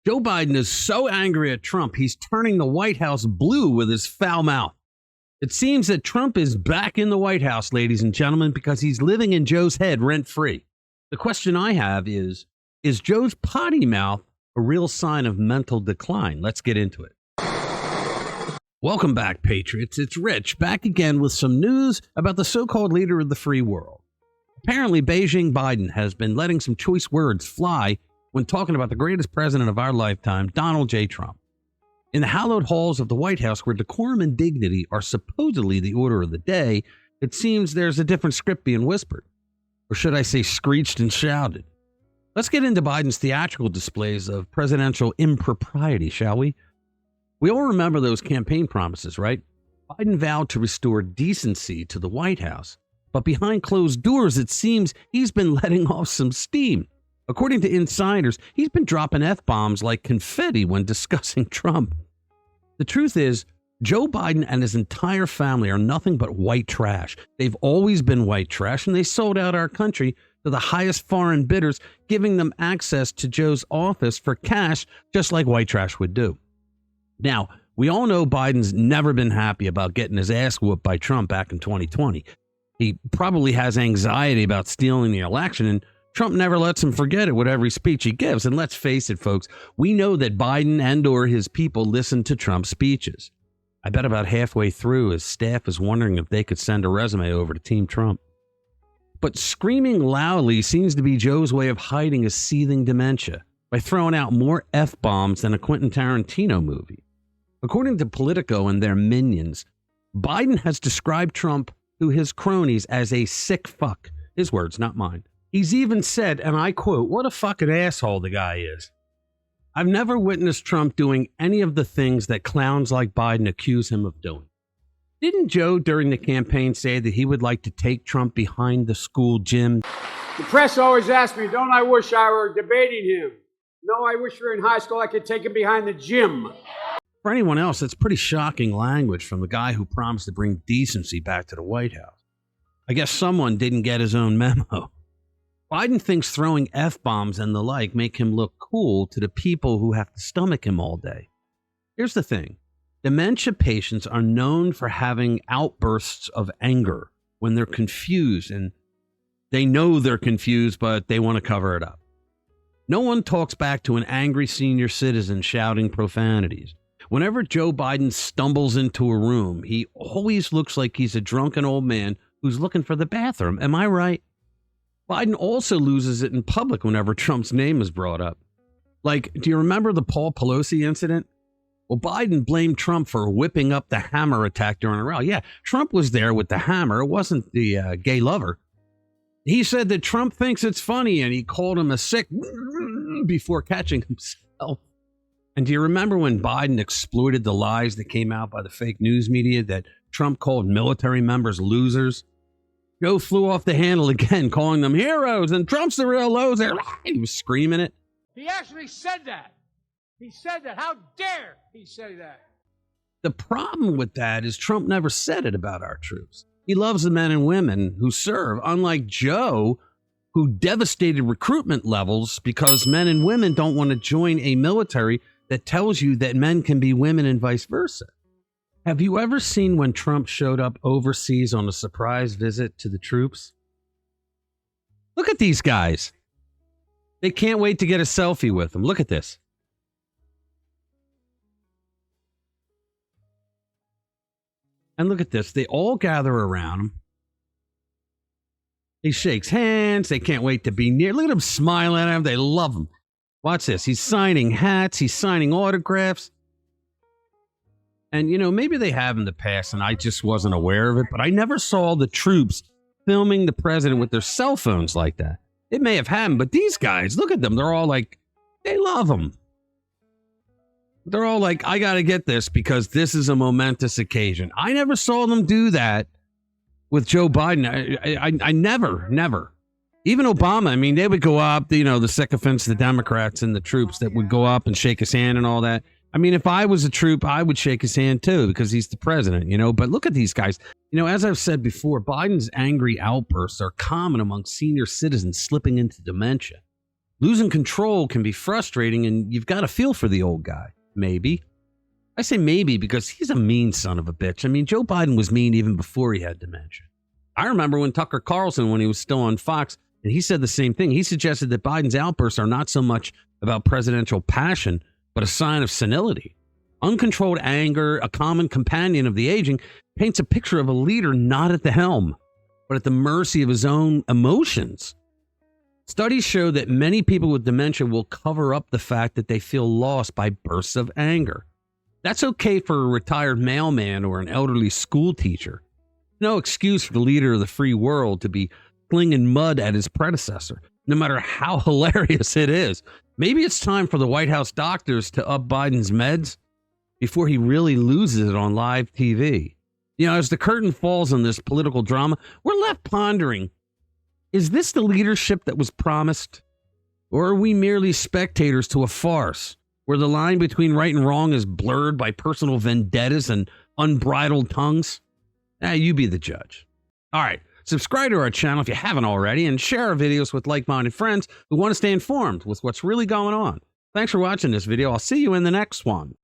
Joe Biden is so angry at Trump, he's turning the White House blue with his foul mouth. It seems that Trump is back in the White House, ladies and gentlemen, because he's living in Joe's head rent-free. The question I have is Joe's potty mouth a real sign of mental decline? Let's get into it. Welcome back, Patriots. It's Rich, back again with some news about the so-called leader of the free world. Apparently, Beijing Biden has been letting some choice words fly when talking about the greatest president of our lifetime, Donald J. Trump. In the hallowed halls of the White House, where decorum and dignity are supposedly the order of the day, it seems there's a different script being whispered. Or should I say screeched and shouted? Let's get into Biden's theatrical displays of presidential impropriety, shall we? We all remember those campaign promises, right? Biden vowed to restore decency to the White House. But behind closed doors, it seems he's been letting off some steam. According to insiders, he's been dropping F-bombs like confetti when discussing Trump. The truth is, Joe Biden and his entire family are nothing but white trash. They've always been white trash, and they sold out our country to the highest foreign bidders, giving them access to Joe's office for cash, just like white trash would do. Now, we all know Biden's never been happy about getting his ass whooped by Trump back in 2020. He probably has anxiety about stealing the election, and Trump never lets him forget it with every speech he gives. And let's face it, folks, we know that Biden and or his people listen to Trump's speeches. I bet about halfway through, his staff is wondering if they could send a resume over to Team Trump. But screaming loudly seems to be Joe's way of hiding his seething dementia by throwing out more F-bombs than a Quentin Tarantino movie. According to Politico and their minions, Biden has described Trump to his cronies as a sick fuck. His words, not mine. He's even said, and I quote, "What a fucking asshole the guy is." I've never witnessed Trump doing any of the things that clowns like Biden accuse him of doing. Didn't Joe during the campaign say that he would like to take Trump behind the school gym? The press always asks me, don't I wish I were debating him? No, I wish we were in high school, I could take him behind the gym. For anyone else, that's pretty shocking language from the guy who promised to bring decency back to the White House. I guess someone didn't get his own memo. Biden thinks throwing F-bombs and the like make him look cool to the people who have to stomach him all day. Here's the thing. Dementia patients are known for having outbursts of anger when they're confused, and they know they're confused, but they want to cover it up. No one talks back to an angry senior citizen shouting profanities. Whenever Joe Biden stumbles into a room, he always looks like he's a drunken old man who's looking for the bathroom. Am I right? Biden also loses it in public whenever Trump's name is brought up. Like, do you remember the Paul Pelosi incident? Well, Biden blamed Trump for whipping up the hammer attack during a rally. Yeah, Trump was there with the hammer. It wasn't the gay lover. He said that Trump thinks it's funny, and he called him a sick before catching himself. And do you remember when Biden exploited the lies that came out by the fake news media that Trump called military members losers? Joe flew off the handle again, calling them heroes, and Trump's the real loser. He was screaming it. He actually said that. He said that. How dare he say that? The problem with that is Trump never said it about our troops. He loves the men and women who serve, unlike Joe, who devastated recruitment levels because men and women don't want to join a military that tells you that men can be women and vice versa. Have you ever seen when Trump showed up overseas on a surprise visit to the troops? Look at these guys. They can't wait to get a selfie with him. Look at this. And look at this. They all gather around him. He shakes hands. They can't wait to be near. Look at him smiling at him. They love him. Watch this. He's signing hats. He's signing autographs. And, you know, maybe they have in the past and I just wasn't aware of it, but I never saw the troops filming the president with their cell phones like that. It may have happened, but these guys, look at them. They're all like, they love him. They're all like, I got to get this because this is a momentous occasion. I never saw them do that with Joe Biden. I never. Even Obama, I mean, they would go up, you know, the sycophants, the Democrats and the troops that would go up and shake his hand and all that. I mean, if I was a troop, I would shake his hand too because he's the president, you know. But look at these guys. You know, as I've said before, Biden's angry outbursts are common among senior citizens slipping into dementia. Losing control can be frustrating, and you've got to feel for the old guy. Maybe. I say maybe because he's a mean son of a bitch. I mean, Joe Biden was mean even before he had dementia. I remember when Tucker Carlson, when he was still on Fox, and he said the same thing. He suggested that Biden's outbursts are not so much about presidential passion, but a sign of senility. Uncontrolled anger, a common companion of the aging, paints a picture of a leader not at the helm, but at the mercy of his own emotions. Studies show that many people with dementia will cover up the fact that they feel lost by bursts of anger. That's okay for a retired mailman or an elderly school teacher. No excuse for the leader of the free world to be flinging mud at his predecessor, no matter how hilarious it is. Maybe it's time for the White House doctors to up Biden's meds before he really loses it on live TV. You know, as the curtain falls on this political drama, we're left pondering, is this the leadership that was promised? Or are we merely spectators to a farce where the line between right and wrong is blurred by personal vendettas and unbridled tongues? You be the judge. All right, subscribe to our channel if you haven't already, and share our videos with like-minded friends who want to stay informed with what's really going on. Thanks for watching this video. I'll see you in the next one.